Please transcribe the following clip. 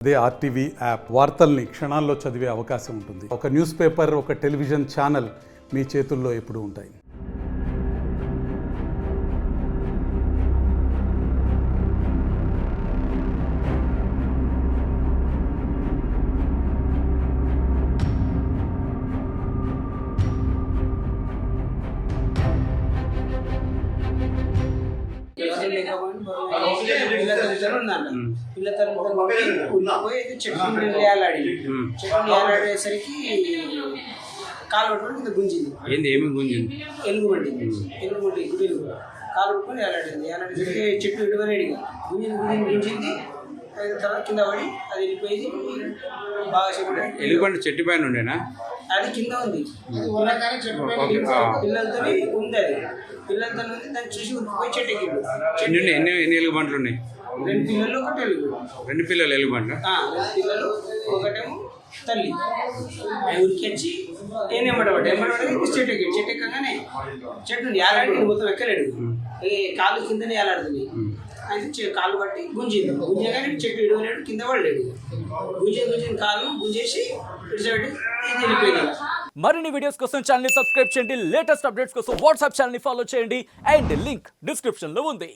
అదే RTV app వార్తల్ని క్షణాల్లో చదివే అవకాశం ఉంటుంది. ఒక న్యూస్ పేపర్, ఒక టెలివిజన్ ఛానల్ మీ చేతుల్లో ఎప్పుడూ ఉంటాయి. చెట్లు ఏలాడేసరికి కాలు పట్టుకొని ఇంత గుంజింది. ఏమి గుంజింది? ఎలుగుబంటి గుడి కాలు పట్టుకొని ఏలాడేసరికి చెట్టు ఇటువరేడిగా గుంజింది. తర్వాత కింద పడి అది వెళ్ళిపోయింది. బాగా చెట్టు ఎలుగుబంటి చెట్టు పైన ఉండేనా? అది కింద ఉంది. పిల్లలతో ఉంది. అది పిల్లలతో ఉంది. దాన్ని చూసి ఉరికిపోయి చెట్టు ఎక్కిండు. ఎన్ని ఎలుగుబంట్లు ఉన్నాయి? 2 పిల్లలు, 1 ఎలుగు. 2 పిల్లలు ఎలుగుబంట? 2 పిల్లలు, ఒకటేమో తల్లి. ఊరికి వచ్చి ఏమడబడ్డా చెట్టు ఎక్కాడు. చెట్టు ఎక్కగానే చెట్టు ఏలాడి మొత్తం ఎక్కలేడు. కాలు కిందనే ఏలాడుతుంది. అయితే కాలు పట్టి గుంజగానే చెట్టు ఇడవలేడు, కింద పడలేడు. గుంజిన కాలు గుంజేసి ఇటు సైడ్ ఇది వెళ్ళిపోయింది. మరిన్ని వీడియోస్ కోసం ఛానల్ ని సబ్స్క్రైబ్ చేయండి. లేటెస్ట్ అప్డేట్స్ కోసం వాట్సాప్ ఛానల్ ని ఫాలో చేయండి. అండ్ లింక్ డిస్క్రిప్షన్ లో ఉంది.